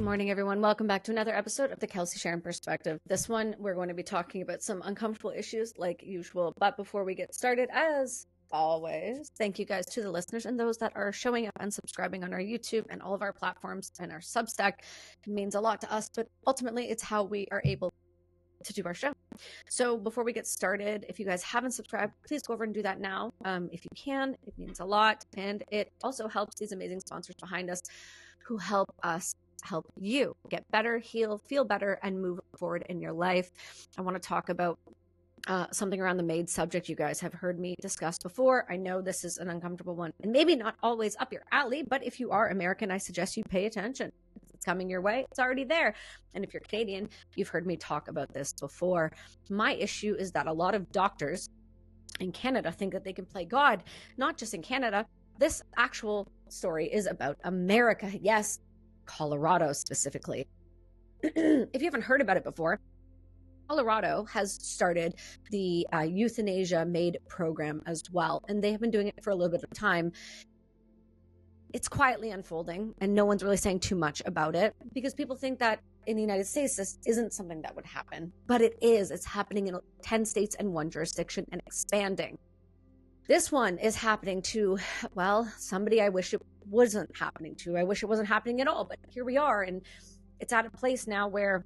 morning, everyone. Welcome back to another episode of the Kelsi Sheren Perspective. This one, we're going to be talking about some uncomfortable issues like usual. But before we get started, as always, thank you guys to the listeners and those that are showing up and subscribing on our YouTube and all of our platforms and our Substack. It means a lot to us, but ultimately it's how we are able to do our show. So before we get started, if you guys haven't subscribed, please go over and do that now. If you can, it means a lot. And it also helps these amazing sponsors behind us who help us help you get better, heal, feel better, and move forward in your life. I want to talk about something around the MAID subject you guys have heard me discuss before. I know this is an uncomfortable one and maybe not always up your alley, but if you are American, I suggest you pay attention. It's coming your way. It's already there. And if you're Canadian, you've heard me talk about this before. My issue is that a lot of doctors in Canada think that they can play God, not just in Canada. This actual story is about America. Yes, Colorado specifically. If you haven't heard about it before, Colorado has started the euthanasia MAID program as well, and they have been doing it for a little bit of time. It's quietly unfolding, and no one's really saying too much about it because people think that in the United States, this isn't something that would happen, but it is. It's happening in 10 states and 1 jurisdiction and expanding. This one is happening to, well, somebody I wish it wasn't happening to. I wish it wasn't happening at all, but here we are. And it's at a place now where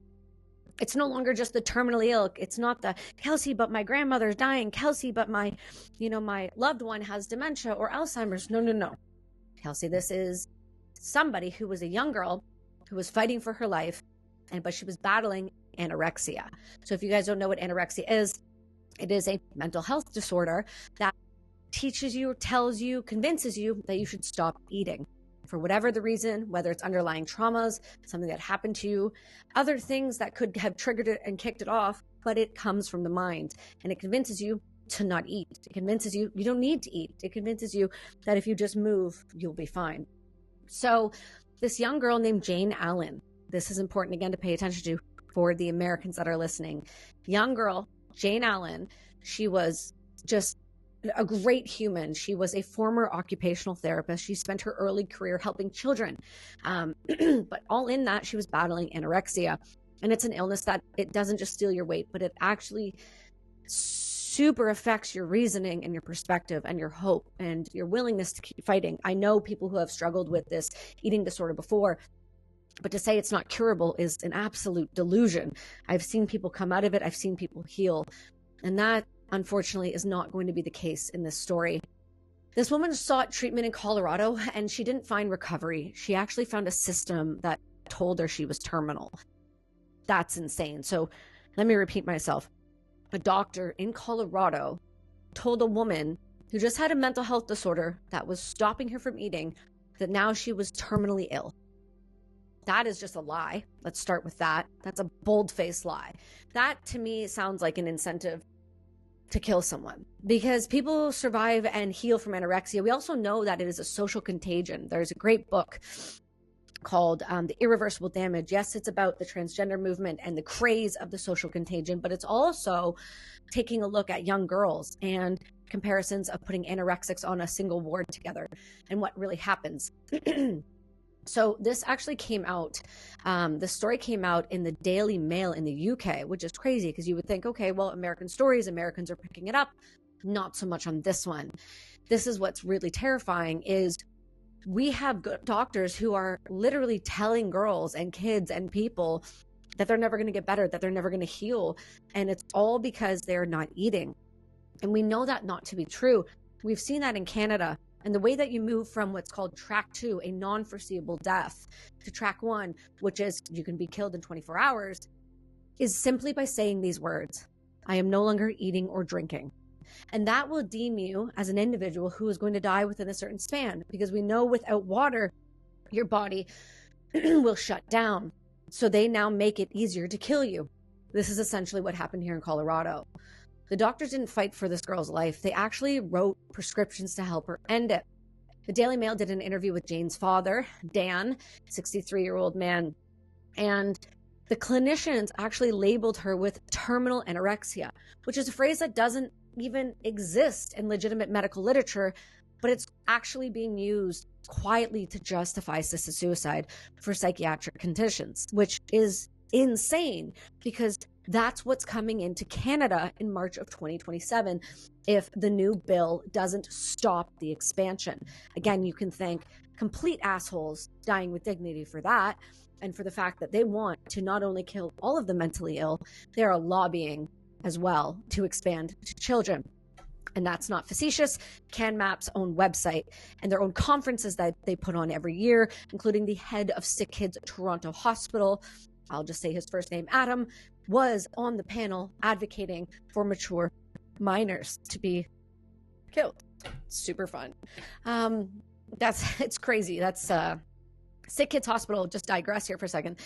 it's no longer just the terminally ill. It's not the Kelsi, but my grandmother's dying. Kelsi, but my loved one has dementia or Alzheimer's. No. Kelsi, this is somebody who was a young girl who was fighting for her life, but she was battling anorexia. So if you guys don't know what anorexia is, it is a mental health disorder that teaches you, tells you, convinces you that you should stop eating for whatever the reason, whether it's underlying traumas, something that happened to you, other things that could have triggered it and kicked it off, but it comes from the mind and it convinces you to not eat. It convinces you you don't need to eat. It convinces you that if you just move, you'll be fine. So this young girl named Jane Allen, this is important again to pay attention to for the Americans that are listening. Young girl, Jane Allen, she was just a great human. She was a former occupational therapist. She spent her early career helping children. But all in that, she was battling anorexia. And it's an illness that it doesn't just steal your weight, but it actually super affects your reasoning and your perspective and your hope and your willingness to keep fighting. I know people who have struggled with this eating disorder before, but to say it's not curable is an absolute delusion. I've seen people come out of it. I've seen people heal. And that, unfortunately, is not going to be the case in this story. This woman sought treatment in Colorado and she didn't find recovery. She actually found a system that told her she was terminal. That's insane. So let me repeat myself. A doctor in Colorado told a woman who just had a mental health disorder that was stopping her from eating that now she was terminally ill. That is just a lie. Let's start with that. That's a bold-faced lie. That to me sounds like an incentive to kill someone because people survive and heal from anorexia. We also know that it is a social contagion. There's a great book called The Irreversible Damage. Yes, it's about the transgender movement and the craze of the social contagion, but it's also taking a look at young girls and comparisons of putting anorexics on a single ward together and what really happens. So this actually came out, the story came out in the Daily Mail in the UK, which is crazy because you would think, okay, well, American stories, Americans are picking it up. Not so much on this one. This is what's really terrifying is we have doctors who are literally telling girls and kids and people that they're never going to get better, that they're never going to heal. And it's all because they're not eating. And we know that not to be true. We've seen that in Canada. And the way that you move from what's called track 2, a non-foreseeable death, to track 1, which is you can be killed in 24 hours, is simply by saying these words, I am no longer eating or drinking. And that will deem you as an individual who is going to die within a certain span, because we know without water, your body will shut down. So they now make it easier to kill you. This is essentially what happened here in Colorado. The doctors didn't fight for this girl's life. They actually wrote prescriptions to help her end it. The Daily Mail did an interview with Jane's father, Dan, 63-year-old man, and the clinicians actually labeled her with terminal anorexia, which is a phrase that doesn't even exist in legitimate medical literature, but it's actually being used quietly to justify assisted suicide for psychiatric conditions, which is insane because that's what's coming into Canada in March of 2027 if the new bill doesn't stop the expansion. Again, you can thank complete assholes dying with dignity for that, and for the fact that they want to not only kill all of the mentally ill, they are lobbying as well to expand to children. And that's not facetious. CanMap's own website and their own conferences that they put on every year, including the head of Sick Kids Toronto Hospital, I'll just say his first name, Adam, was on the panel advocating for mature minors to be killed. Super fun. It's crazy. That's Sick Kids Hospital. Just digress here for a second.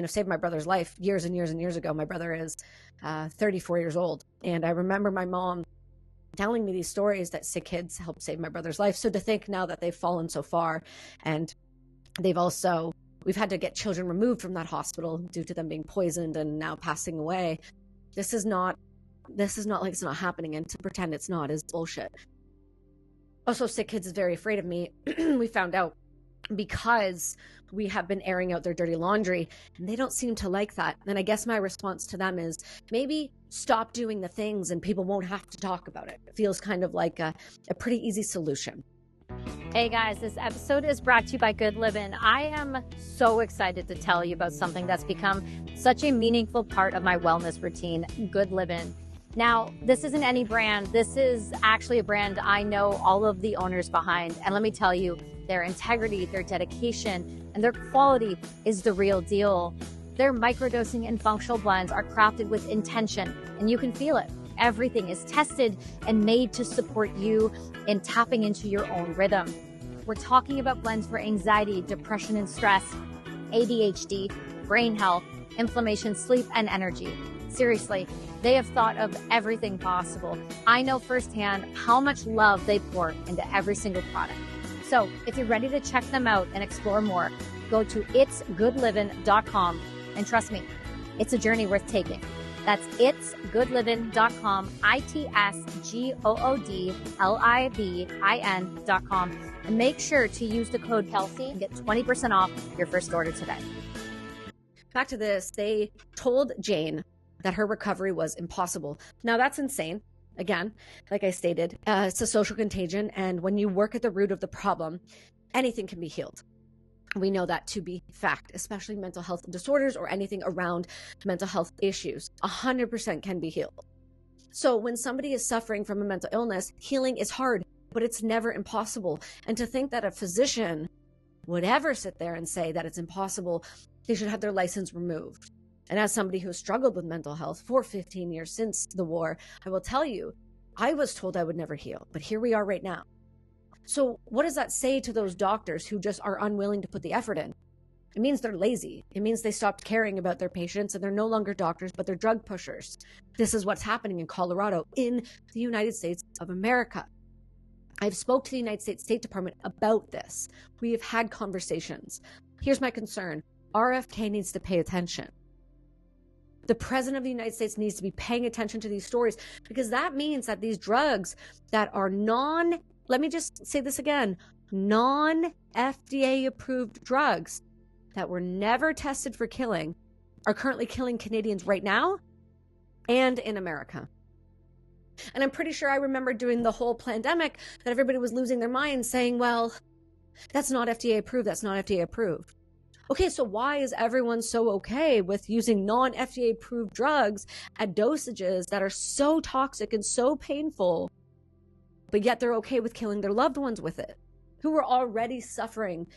Saved my brother's life years and years and years ago. My brother is 34 years old, and I remember my mom telling me these stories that Sick Kids helped save my brother's life. So to think now that they've fallen so far, and we've had to get children removed from that hospital due to them being poisoned and now passing away. This is not like it's not happening, and to pretend it's not is bullshit. Also, Sick Kids is very afraid of me. We found out because we have been airing out their dirty laundry, and they don't seem to like that. And I guess my response to them is maybe stop doing the things and people won't have to talk about it. It feels kind of like a pretty easy solution. Hey guys, this episode is brought to you by Good Living. I am so excited to tell you about something that's become such a meaningful part of my wellness routine, Good Living. Now, this isn't any brand. This is actually a brand I know all of the owners behind. And let me tell you, their integrity, their dedication, and their quality is the real deal. Their microdosing and functional blends are crafted with intention, and you can feel it. Everything is tested and made to support you in tapping into your own rhythm. We're talking about blends for anxiety, depression and stress, ADHD, brain health, inflammation, sleep, and energy. Seriously, they have thought of everything possible. I know firsthand how much love they pour into every single product. So if you're ready to check them out and explore more, go to itsgoodliving.com, and trust me, it's a journey worth taking. That's itsgoodliving.com, itsgoodlivin.com, and make sure to use the code Kelsi and get 20% off your first order today. Back to this, they told Jane that her recovery was impossible. Now that's insane. Again, like I stated, it's a social contagion, and when you work at the root of the problem, anything can be healed. We know that to be fact, especially mental health disorders or anything around mental health issues. 100% can be healed. So when somebody is suffering from a mental illness, healing is hard, but it's never impossible. And to think that a physician would ever sit there and say that it's impossible, they should have their license removed. And as somebody who has struggled with mental health for 15 years since the war, I will tell you, I was told I would never heal, but here we are right now. So what does that say to those doctors who just are unwilling to put the effort in? It means they're lazy. It means they stopped caring about their patients and they're no longer doctors, but they're drug pushers. This is what's happening in Colorado, in the United States of America. I've spoke to the United States State Department about this. We have had conversations. Here's my concern. RFK needs to pay attention. The president of the United States needs to be paying attention to these stories, because that means that these drugs that are let me just say this again, non-FDA approved drugs that were never tested for killing are currently killing Canadians right now and in America. And I'm pretty sure I remember during the whole pandemic that everybody was losing their minds saying, well, that's not FDA approved. That's not FDA approved. Okay, so why is everyone so okay with using non-FDA approved drugs at dosages that are so toxic and so painful, but yet they're okay with killing their loved ones with it, who were already suffering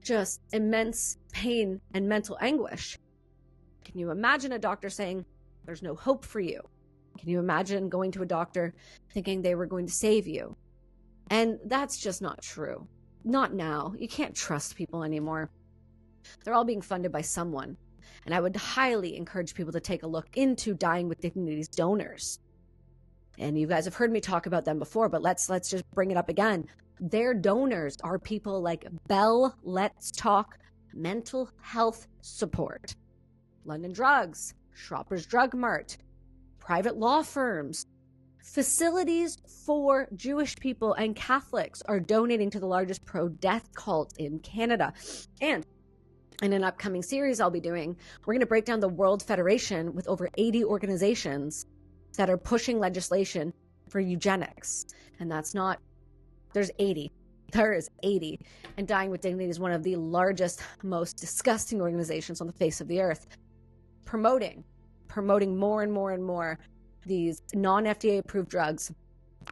just immense pain and mental anguish? Can you imagine a doctor saying, there's no hope for you? Can you imagine going to a doctor thinking they were going to save you? And that's just not true. Not now. You can't trust people anymore. They're all being funded by someone. And I would highly encourage people to take a look into Dying with Dignity's donors. And you guys have heard me talk about them before, but let's just bring it up again. Their donors are people like Bell Let's Talk Mental Health Support, London Drugs, Shoppers Drug Mart, private law firms, Facilities for Jewish people and Catholics are donating to the largest pro-death cult in Canada. And in an upcoming series I'll be doing, we're going to break down the World Federation with over 80 organizations that are pushing legislation for eugenics. And that's not, there's 80. There is 80. And Dying with Dignity is one of the largest, most disgusting organizations on the face of the earth, promoting more and more and more these non-FDA approved drugs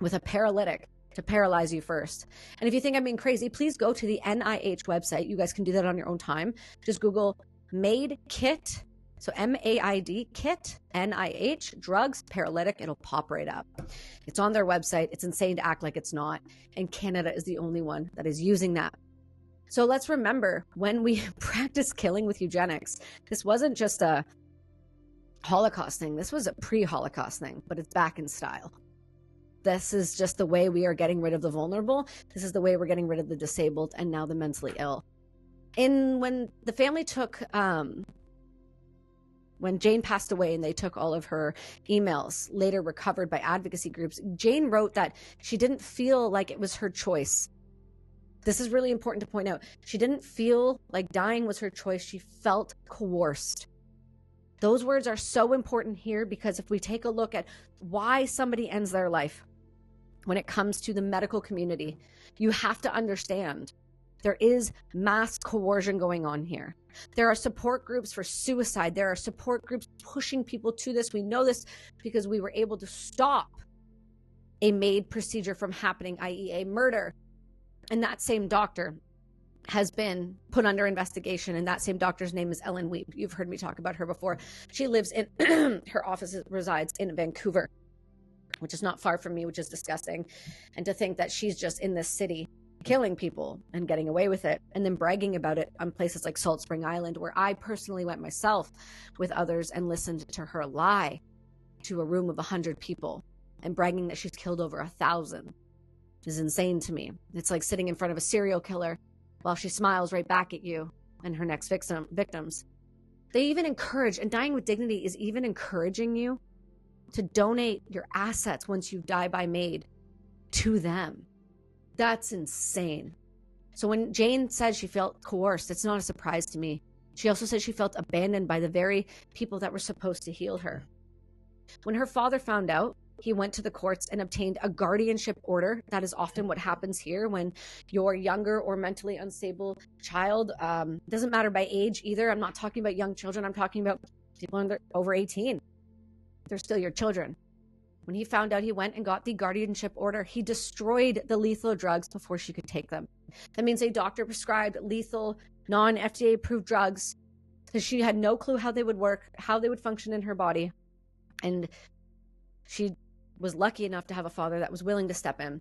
with a paralytic to paralyze you first. And if you think I'm being crazy, please go to the NIH website. You guys can do that on your own time. Just Google MAID kit. So MAID kit, NIH, drugs, paralytic, it'll pop right up. It's on their website. It's insane to act like it's not. And Canada is the only one that is using that. So let's remember, when we practice killing with eugenics, this wasn't just a Holocaust thing. This was a pre-Holocaust thing, but it's back in style. This is just the way we are getting rid of the vulnerable. This is the way we're getting rid of the disabled and now the mentally ill. When the family took, when Jane passed away and they took all of her emails, later recovered by advocacy groups, Jane wrote that she didn't feel like it was her choice. This is really important to point out. She didn't feel like dying was her choice. She felt coerced. Those words are so important here because if we take a look at why somebody ends their life when it comes to the medical community, you have to understand there is mass coercion going on here. There are support groups for suicide. There are support groups pushing people to this. We know this because we were able to stop a MAID procedure from happening, i.e. a murder. And that same doctor has been put under investigation, and that same doctor's name is Ellen Weep. You've heard me talk about her before. She lives in, her office resides in Vancouver, which is not far from me, which is disgusting. And to think that she's just in this city killing people and getting away with it, and then bragging about it on places like Salt Spring Island, where I personally went myself with others and listened to her lie to a room of 100 people and bragging that she's killed over 1,000 is insane to me. It's like sitting in front of a serial killer while she smiles right back at you and her next victims. They even encourage, and Dying with Dignity is even encouraging you to donate your assets once you die by MAID to them. That's insane. So when Jane said she felt coerced, it's not a surprise to me. She also said she felt abandoned by the very people that were supposed to heal her. When her father found out, he went to the courts and obtained a guardianship order. That is often what happens here when your younger or mentally unstable child, doesn't matter by age either. I'm not talking about young children. I'm talking about people over 18. They're still your children. When he found out, he went and got the guardianship order. He destroyed the lethal drugs before she could take them. That means a doctor prescribed lethal, non-FDA approved drugs because she had no clue how they would work, how they would function in her body. And she was lucky enough to have a father that was willing to step in.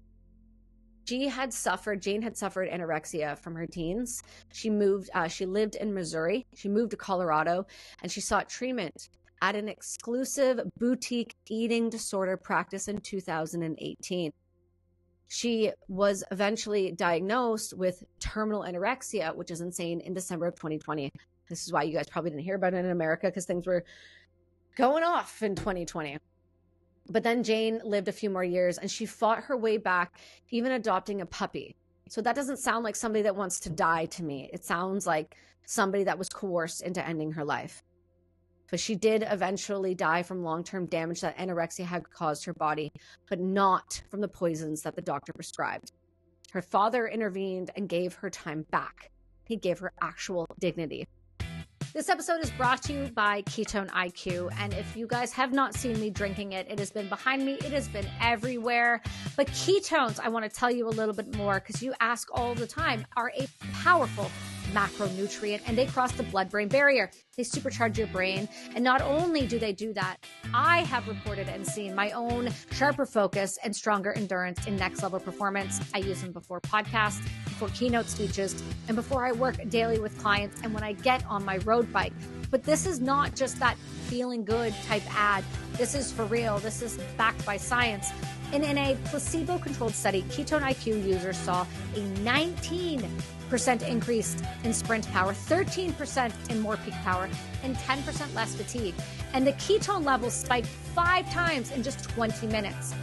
Jane had suffered anorexia from her teens. She lived in Missouri. She moved to Colorado, and she sought treatment at an exclusive boutique eating disorder practice in 2018. She was eventually diagnosed with terminal anorexia, which is insane, in December of 2020. This is why you guys probably didn't hear about it in America, because things were going off in 2020. But then Jane lived a few more years and she fought her way back, even adopting a puppy. So that doesn't sound like somebody that wants to die to me. It sounds like somebody that was coerced into ending her life. But she did eventually die from long-term damage that anorexia had caused her body, but not from the poisons that the doctor prescribed. Her father intervened and gave her time back. He gave her actual dignity. This episode is brought to you by Ketone IQ. And if you guys have not seen me drinking it, it has been behind me. It has been everywhere. But ketones, I want to tell you a little bit more because you ask all the time, are a powerful macronutrient and they cross the blood-brain barrier. They supercharge your brain. And not only do they do that, I have reported and seen my own sharper focus and stronger endurance in next level performance. I use them before podcasts, before keynote speeches, and before I work daily with clients and when I get on my road bike. But this is not just that feeling good type ad. This is for real. This is backed by science. And in a placebo-controlled study, Ketone IQ users saw a 19% increase in sprint power, 13% in more peak power, and 10% less fatigue. And the ketone levels spiked 5 times in just 20 minutes.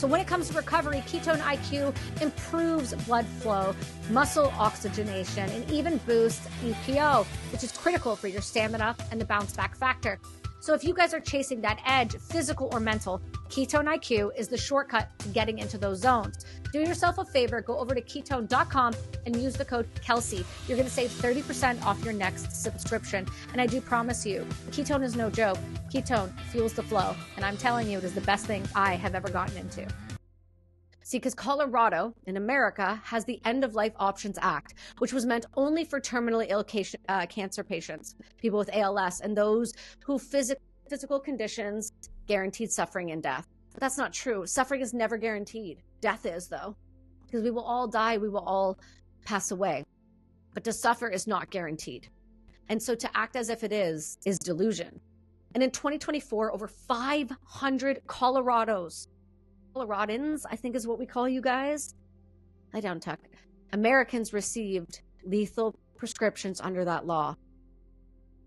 So when it comes to recovery, Ketone IQ improves blood flow, muscle oxygenation, and even boosts EPO, which is critical for your stamina and the bounce back factor. So if you guys are chasing that edge, physical or mental, Ketone IQ is the shortcut to getting into those zones. Do yourself a favor, go over to ketone.com and use the code Kelsi. You're going to save 30% off your next subscription. And I do promise you, ketone is no joke. Ketone fuels the flow. And I'm telling you, it is the best thing I have ever gotten into. See, because Colorado in America has the End of Life Options Act, which was meant only for terminally ill cancer patients, people with ALS, and those who physical conditions guaranteed suffering and death. But that's not true. Suffering is never guaranteed. Death is, though, because we will all die. We will all pass away. But to suffer is not guaranteed. And so to act as if it is delusion. And in 2024, over 500 Coloradans, I think is what we call you guys. Lie down, Tuck. Americans received lethal prescriptions under that law.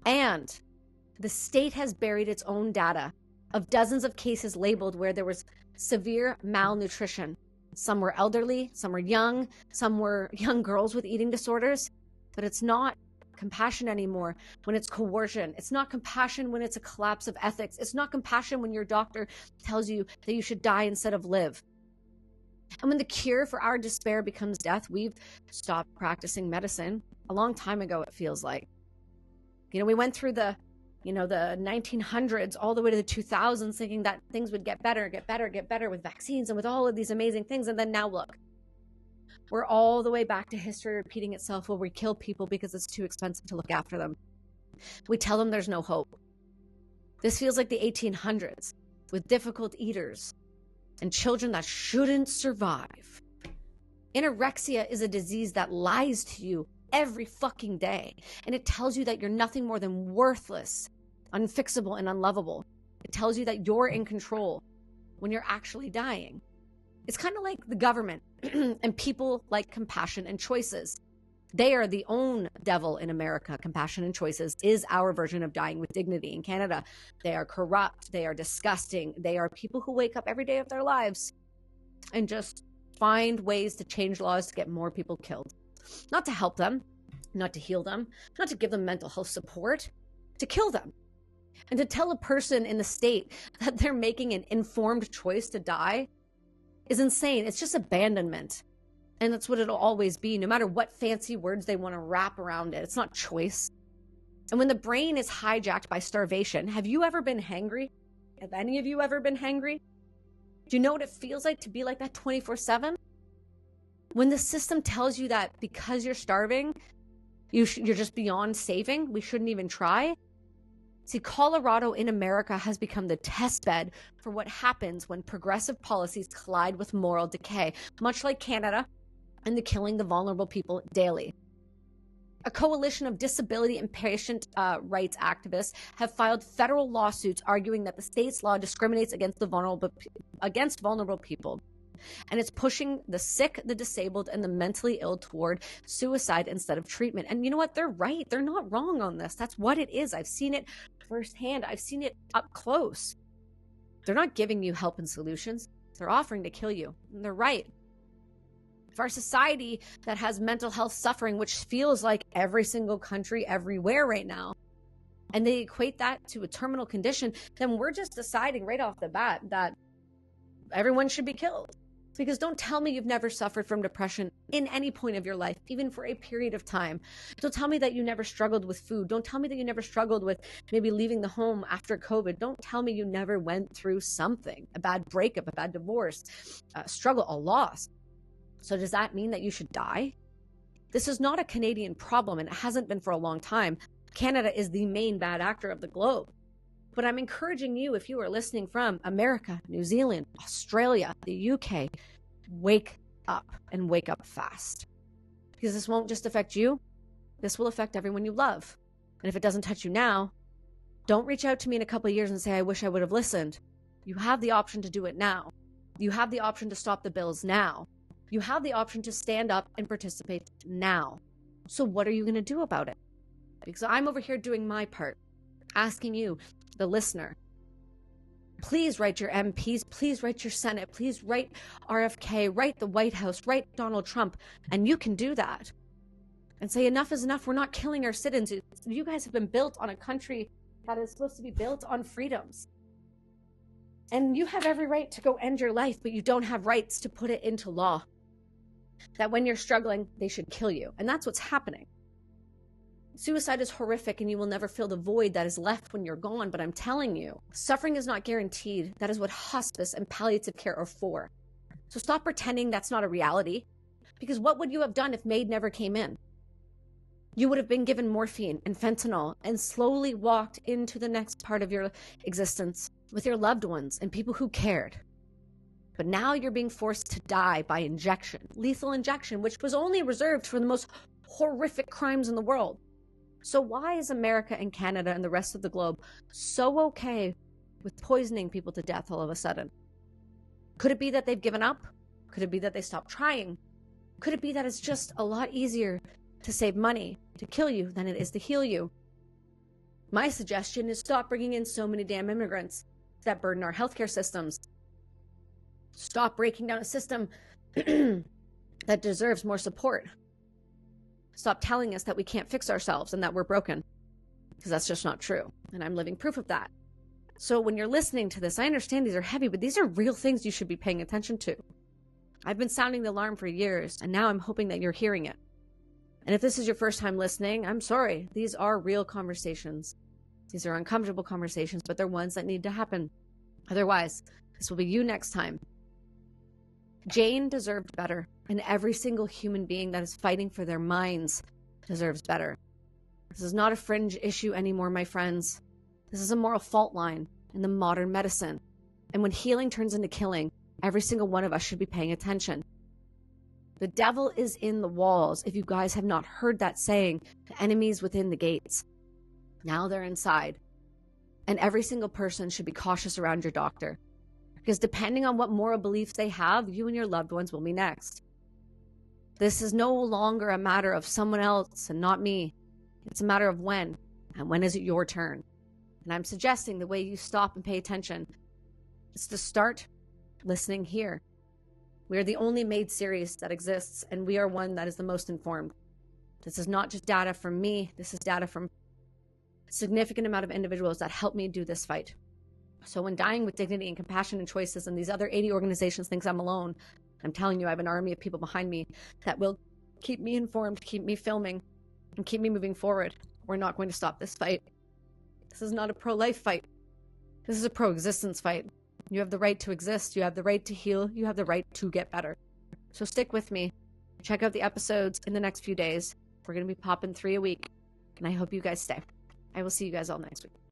And the state has buried its own data of dozens of cases labeled where there was severe malnutrition. Some were elderly, some were young young girls with eating disorders. But it's not compassion anymore when it's coercion. It's not compassion when it's a collapse of ethics. It's not compassion when your doctor tells you that you should die instead of live. And when the cure for our despair becomes death, we've stopped practicing medicine a long time ago, it feels like. We went through the 1900s all the way to the 2000s thinking that things would get better with vaccines and with all of these amazing things. And then now look. We're all the way back to history repeating itself where we kill people because it's too expensive to look after them. We tell them there's no hope. This feels like the 1800s with difficult eaters and children that shouldn't survive. Anorexia is a disease that lies to you every fucking day. And it tells you that you're nothing more than worthless, unfixable, and unlovable. It tells you that you're in control when you're actually dying. It's kind of like the government and people like compassion and choices. They are the own devil in America. Compassion and choices is our version of dying with dignity in Canada. They are corrupt. They are disgusting. They are people who wake up every day of their lives and just find ways to change laws to get more people killed. Not to help them, not to heal them, not to give them mental health support, to kill them. And to tell a person in the state that they're making an informed choice to die is insane. It's just abandonment. And that's what it'll always be, no matter what fancy words they want to wrap around it. It's not choice. And when the brain is hijacked by starvation, have you ever been hangry? Have any of you ever been hangry? Do you know what it feels like to be like that 24/7? When the system tells you that because you're starving, you're just beyond saving, we shouldn't even try. See, Colorado in America has become the test bed for what happens when progressive policies collide with moral decay, much like Canada and the killing the vulnerable people daily. A coalition of disability and patient rights activists have filed federal lawsuits arguing that the state's law discriminates against vulnerable people. And it's pushing the sick, the disabled, and the mentally ill toward suicide instead of treatment. And you know what? They're right. They're not wrong on this. That's what it is. I've seen it firsthand. I've seen it up close. They're not giving you help and solutions. They're offering to kill you. And they're right. For our society that has mental health suffering, which feels like every single country everywhere right now, and they equate that to a terminal condition, then we're just deciding right off the bat that everyone should be killed. Because don't tell me you've never suffered from depression in any point of your life, even for a period of time. Don't tell me that you never struggled with food. Don't tell me that you never struggled with maybe leaving the home after COVID. Don't tell me you never went through something, a bad breakup, a bad divorce, a struggle, a loss. So does that mean that you should die? This is not a Canadian problem, and it hasn't been for a long time. Canada is the main bad actor of the globe. But I'm encouraging you, if you are listening from America, New Zealand, Australia, the UK, wake up and wake up fast. Because this won't just affect you, this will affect everyone you love. And if it doesn't touch you now, don't reach out to me in a couple of years and say, I wish I would have listened. You have the option to do it now. You have the option to stop the bills now. You have the option to stand up and participate now. So what are you going to do about it? Because I'm over here doing my part, asking you, the listener, Please write your MPs, please write your Senate, please write RFK, write the White House, write Donald Trump. And you can do that and say enough is enough. We're not killing our citizens. You guys have been built on a country that is supposed to be built on freedoms. And you have every right to go end your life, but you don't have rights to put it into law. That when you're struggling, they should kill you. And that's what's happening. Suicide is horrific and you will never fill the void that is left when you're gone. But I'm telling you, suffering is not guaranteed. That is what hospice and palliative care are for. So stop pretending that's not a reality. Because what would you have done if MAID never came in? You would have been given morphine and fentanyl and slowly walked into the next part of your existence with your loved ones and people who cared. But now you're being forced to die by injection, lethal injection, which was only reserved for the most horrific crimes in the world. So why is America and Canada and the rest of the globe so okay with poisoning people to death all of a sudden? Could it be that they've given up? Could it be that they stopped trying? Could it be that it's just a lot easier to save money to kill you than it is to heal you? My suggestion is stop bringing in so many damn immigrants that burden our healthcare systems. Stop breaking down a system that deserves more support. Stop telling us that we can't fix ourselves and that we're broken, because that's just not true. And I'm living proof of that. So when you're listening to this, I understand these are heavy, but these are real things you should be paying attention to. I've been sounding the alarm for years, and now I'm hoping that you're hearing it. And if this is your first time listening, I'm sorry. These are real conversations. These are uncomfortable conversations, but they're ones that need to happen. Otherwise, this will be you next time. Jane deserved better, and every single human being that is fighting for their minds deserves better. This is not a fringe issue anymore, my friends. This is a moral fault line in the modern medicine. And when healing turns into killing, every single one of us should be paying attention. The devil is in the walls. If you guys have not heard that saying, the enemy is within the gates. Now they're inside. And every single person should be cautious around your doctor. Because depending on what moral beliefs they have, you and your loved ones will be next. This is no longer a matter of someone else and not me. It's a matter of when, and when is it your turn? And I'm suggesting the way you stop and pay attention is to start listening here. We are the only MAID series that exists, and we are one that is the most informed. This is not just data from me. This is data from a significant amount of individuals that helped me do this fight. So when Dying with Dignity and Compassion and Choices and these other 80 organizations thinks I'm alone, I'm telling you, I have an army of people behind me that will keep me informed, keep me filming, and keep me moving forward. We're not going to stop this fight. This is not a pro-life fight. This is a pro-existence fight. You have the right to exist. You have the right to heal. You have the right to get better. So stick with me. Check out the episodes in the next few days. We're going to be popping 3 a week, and I hope you guys stay. I will see you guys all next week.